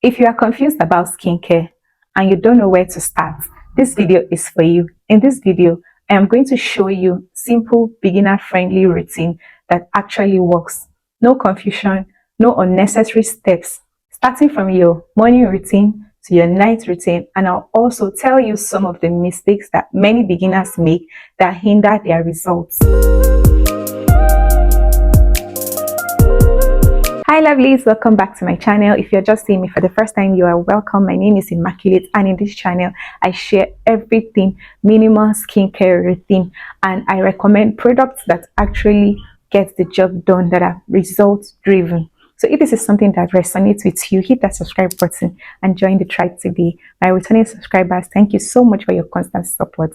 If you are confused about skincare and you don't know where to start, this video is for you. In this video, I am going to show you simple beginner-friendly routine that actually works. No confusion, no unnecessary steps, starting from your morning routine to your night routine, and I'll also tell you some of the mistakes that many beginners make that hinder their results. Hi lovelies, welcome back to my channel. If you're just seeing me for the first time, you are welcome. My name is Immaculate, and in this channel I share everything minimal skincare routine, and I recommend products that actually get the job done, that are results driven. So if this is something that resonates with you, hit that subscribe button and join the tribe today. My returning subscribers, thank you so much for your constant support.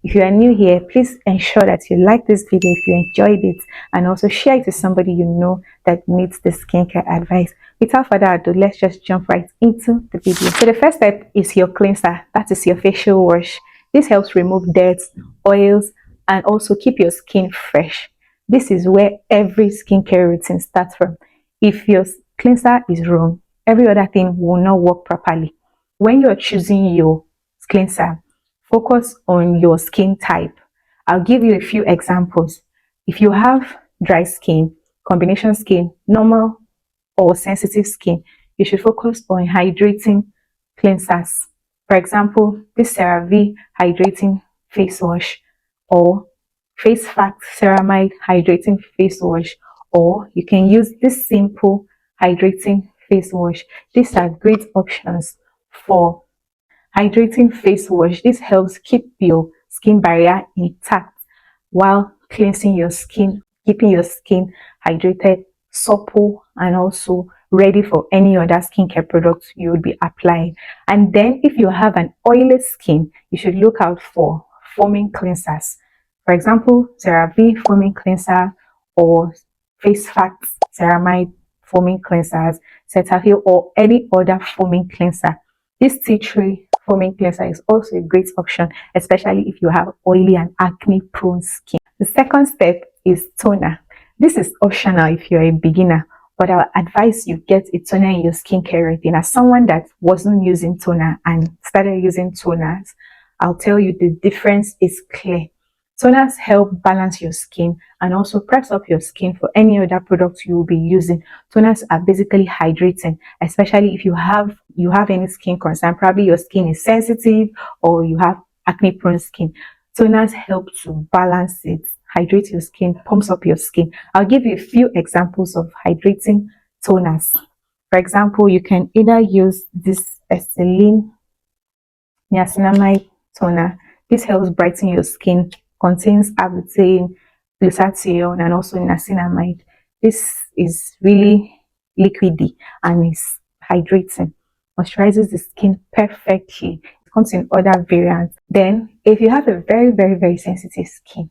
If you are new here, please ensure that you like this video if you enjoyed it, and also share it to somebody you know that needs the skincare advice. Without further ado, let's just jump right into the video. So the first step is your cleanser. That is your facial wash. This helps remove dirt, oils, and also keep your skin fresh. This is where every skincare routine starts from. If your cleanser is wrong, every other thing will not work properly. When you're choosing your cleanser, focus on your skin type. I'll give you a few examples. If you have dry skin, combination skin, normal or sensitive skin, you should focus on hydrating cleansers. For example, this CeraVe hydrating face wash, or Face Fact Ceramide hydrating face wash, or you can use this simple hydrating face wash. These are great options for hydrating face wash. This helps keep your skin barrier intact while cleansing your skin, keeping your skin hydrated, supple, and also ready for any other skincare products you will be applying. And then if you have an oily skin, you should look out for foaming cleansers. For example, CeraVe foaming cleanser, or Face Fact Ceramide foaming cleansers, Cetaphil, or any other foaming cleanser. This tea tree foaming cleanser is also a great option, especially if you have oily and acne prone skin. The second step is toner. This is optional if you're a beginner, but I advise you get a toner in your skincare routine. As someone that wasn't using toner and started using toners, I'll tell you the difference is clear. Toners help balance your skin and also preps up your skin for any other products you will be using. Toners are basically hydrating, especially if you have any skin concern. Probably your skin is sensitive or you have acne prone skin. Toners help to balance it, hydrate your skin, pumps up your skin. I'll give you a few examples of hydrating toners. For example, you can either use this Esteline Niacinamide toner. This helps brighten your skin, contains betaine, glutathione, and also niacinamide. This is really liquidy and is hydrating, moisturizes the skin perfectly. It comes in other variants. Then, if you have a very sensitive skin,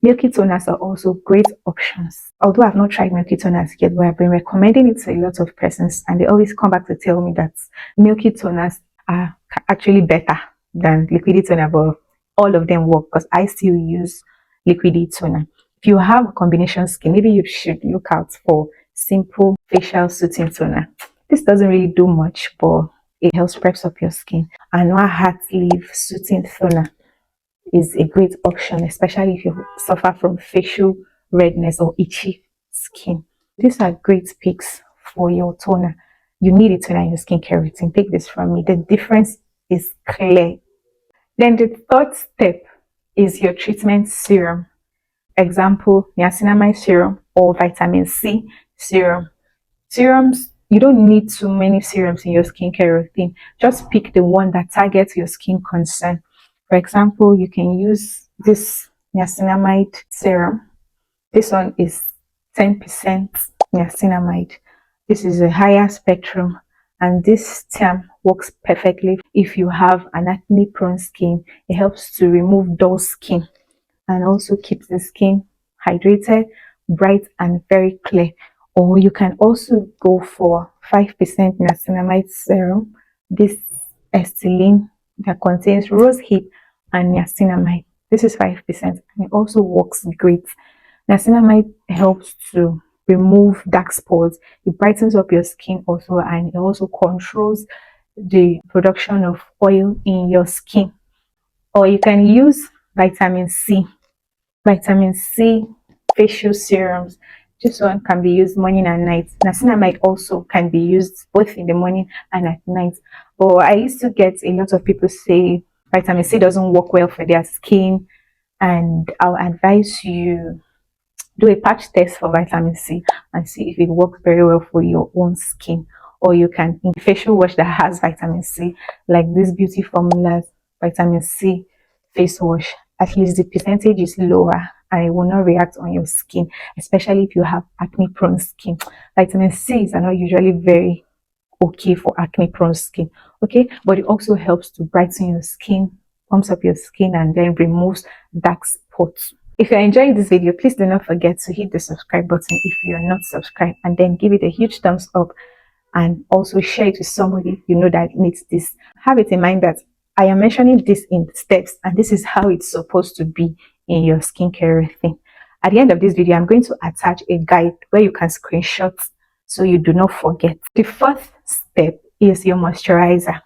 milky toners are also great options. Although I've not tried milky toners yet, but I've been recommending it to a lot of persons, and they always come back to tell me that milky toners are actually better than liquidy toner, but all of them work because I still use liquidy toner. If you have a combination skin, maybe you should look out for simple facial soothing toner. This doesn't really do much, but it helps prep up your skin. And one heart leaf soothing toner is a great option, especially if you suffer from facial redness or itchy skin. These are great picks for your toner. You need a toner in your skincare routine. Take this from me. The difference is clear. Then the third step is your treatment serum. Example, niacinamide serum or vitamin C serum. Serums, you don't need too many serums in your skincare routine. Just pick the one that targets your skin concern. For example, you can use this niacinamide serum. This one is 10% niacinamide. This is a higher spectrum, and this term works perfectly if you have an acne prone skin. It helps to remove dull skin and also keeps the skin hydrated, bright, and very clear. Or you can also go for 5% niacinamide serum. This Esteline that contains rosehip and niacinamide. This is 5%, and it also works great. Niacinamide helps to remove dark spots, it brightens up your skin also, and it also controls the production of oil in your skin. Or you can use vitamin C. Vitamin C facial serums. This one can be used morning and night. Niacinamide also can be used both in the morning and at night. But I used to get a lot of people say vitamin C doesn't work well for their skin, and I'll advise you do a patch test for vitamin C and see if it works very well for your own skin. Or you can in facial wash that has vitamin C, like this beauty formulas vitamin C face wash. At least the percentage is lower and it will not react on your skin, especially if you have acne prone skin. Vitamin C is not usually very okay for acne prone skin, okay, but it also helps to brighten your skin, pumps up your skin, and then removes dark spots. If you're enjoying this video, please do not forget to hit the subscribe button if you're not subscribed, and then give it a huge thumbs up, and also share it with somebody you know that needs this. Have it in mind that I am mentioning this in steps, and this is how it's supposed to be in your skincare routine. At the end of this video, I'm going to attach a guide where you can screenshot so you do not forget. The fourth step is your moisturizer.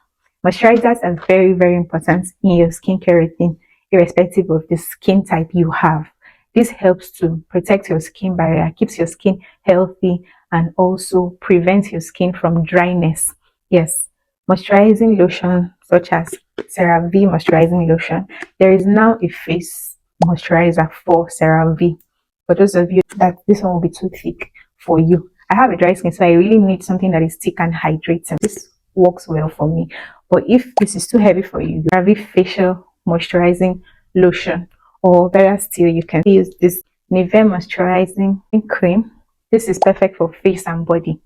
Moisturizers are very, very important in your skincare routine, irrespective of the skin type you have. This helps to protect your skin barrier, keeps your skin healthy, and also prevents your skin from dryness. Yes, moisturizing lotion such as CeraVe moisturizing lotion. There is now a face moisturizer for CeraVe. For those of you that this one will be too thick for you. I have a dry skin, so I really need something that is thick and hydrating. This works well for me. But if this is too heavy for you, CeraVe facial moisturizing lotion, or better still, you can use this Nivea moisturizing cream. This is perfect for face and body,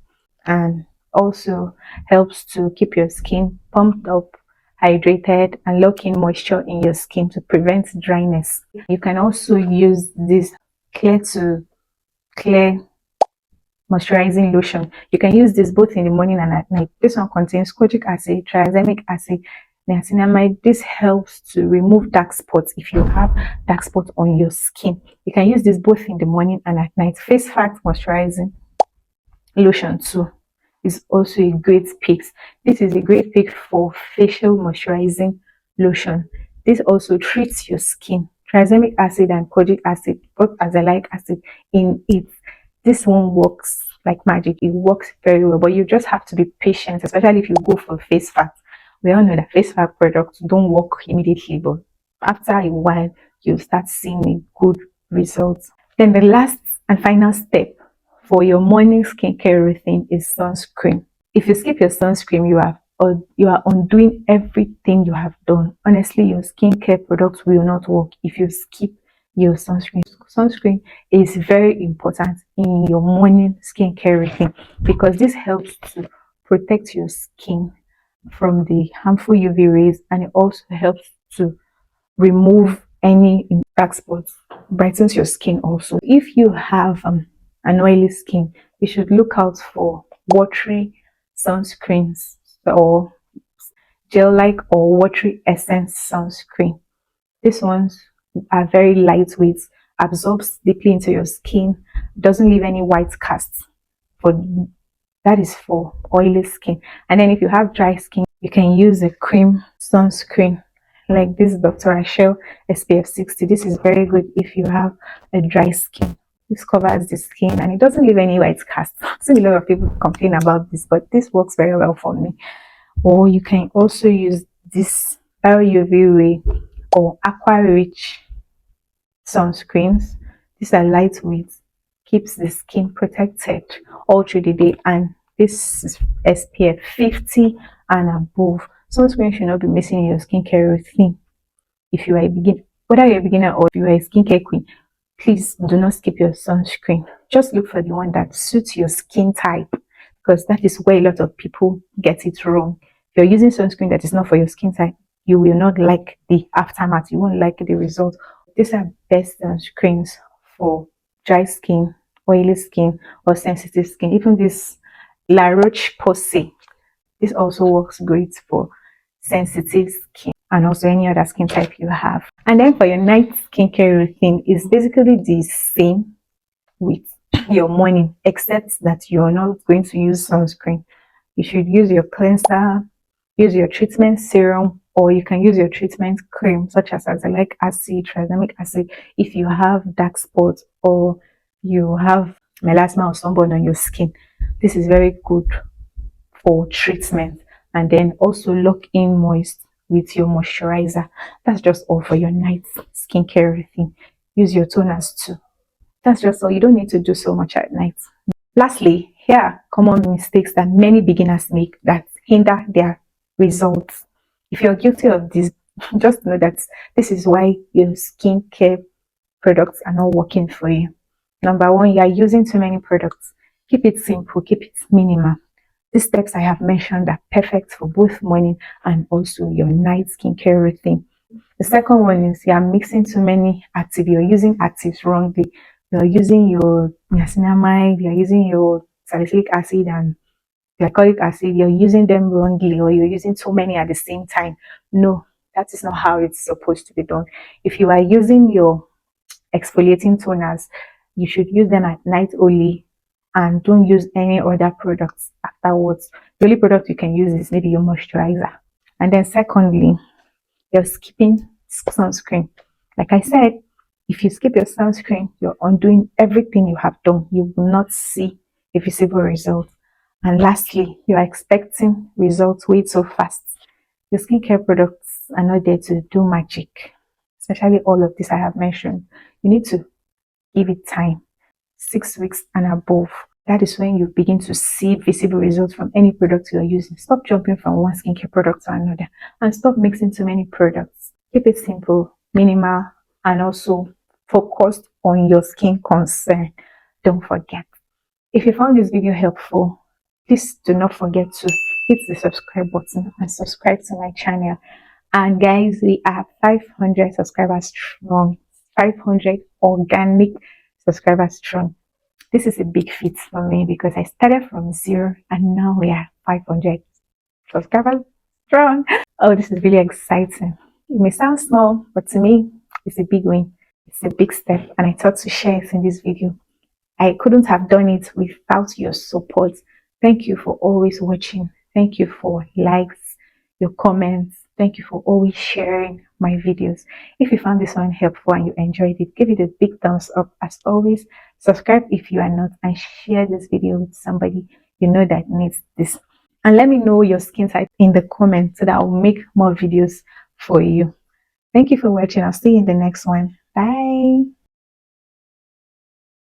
and also helps to keep your skin pumped up, hydrated, and lock in moisture in your skin to prevent dryness. You can also use this clear to clear moisturizing lotion. You can use this both in the morning and at night. This one contains kojic acid, triazemic acid, niacinamide. This helps to remove dark spots if you have dark spots on your skin. You can use this both in the morning and at night. Face fat moisturizing lotion too is also a great pick. This is a great pick for facial moisturizing lotion. This also treats your skin. Triazemic acid and kojic acid, both azelaic acid in it. This one works like magic. It works very well, but you just have to be patient, especially if you go for face fat. We all know that face fat products don't work immediately, but after a while, you'll start seeing a good result. Then the last and final step for your morning skincare routine is sunscreen. If you skip your sunscreen, you are undoing everything you have done. Honestly, your skincare products will not work if you skip your sunscreen. Sunscreen is very important in your morning skincare routine because this helps to protect your skin from the harmful UV rays, and it also helps to remove any dark spots, brightens your skin also. If you have an oily skin, you should look out for watery sunscreens or gel-like or watery essence sunscreen. These ones are very lightweight, absorbs deeply into your skin, doesn't leave any white casts. That is for oily skin. And then if you have dry skin, you can use a cream sunscreen like this Dr. Rachel SPF 60. This is very good if you have a dry skin. This covers the skin and it doesn't leave any white cast. I've seen a lot of people complain about this, but this works very well for me. Or you can also use this UV ray or aqua rich sunscreens. These are lightweight, keeps the skin protected all through the day, and this is SPF 50 and above. Sunscreen should not be missing in your skincare routine. If you are a beginner, whether you're a beginner or if you are a skincare queen, please do not skip your sunscreen. Just look for the one that suits your skin type, because that is where a lot of people get it wrong. If you're using sunscreen that is not for your skin type, you will not like the aftermath. You won't like the result. These are best sunscreens for dry skin, oily skin, or sensitive skin. Even this La Roche-Posay, this also works great for sensitive skin and also any other skin type you have. And then for your night skincare routine is basically the same with your morning, except that you're not going to use sunscreen. You should use your cleanser, use your treatment serum, or you can use your treatment cream such as azelaic acid, tranexamic acid if you have dark spots or you have melasma or sunburn on your skin. This is very good for treatment. And then also lock in moist with your moisturizer. That's just all for your night skincare routine. Use your toners too. That's just all. You don't need to do so much at night. Lastly, here are common mistakes that many beginners make that hinder their results. If you're guilty of this, just know that this is why your skincare products are not working for you. Number one, you are using too many products. Keep it simple, keep it minimal. These steps I have mentioned are perfect for both morning and also your night skincare routine. The second one is you are mixing too many actives. You're using actives wrongly. You're using your niacinamide, you're using your salicylic acid and glycolic acid. You're using them wrongly, or you're using too many at the same time. No, that is not how it's supposed to be done. If you are using your exfoliating toners, you should use them at night only and don't use any other products afterwards. The only product you can use is maybe your moisturizer. And then secondly, you're skipping sunscreen. Like I said, if you skip your sunscreen, you're undoing everything you have done. You will not see a visible result. And lastly, you are expecting results way too fast. Your skincare products are not there to do magic, especially all of this I have mentioned. You need to give it time, 6 weeks and above. That is when you begin to see visible results from any product you're using. Stop jumping from one skincare product to another and stop mixing too many products. Keep it simple, minimal, and also focused on your skin concern. Don't forget. If you found this video helpful, please do not forget to hit the subscribe button and subscribe to my channel. And guys, we are 500 subscribers strong, 500 organic subscribers strong. This is a big feat for me because I started from 0 and now we are 500 subscribers strong. Oh, this is really exciting. It may sound small, but to me, it's a big win. It's a big step, and I thought to share it in this video. I couldn't have done it without your support. Thank you for always watching. Thank you for likes, your comments. Thank you for always sharing my videos. If you found this one helpful and you enjoyed it, give it a big thumbs up. As always, subscribe if you are not, and share this video with somebody you know that needs this. And let me know your skin type in the comments so that I'll make more videos for you. Thank you for watching. I'll see you in the next one. Bye.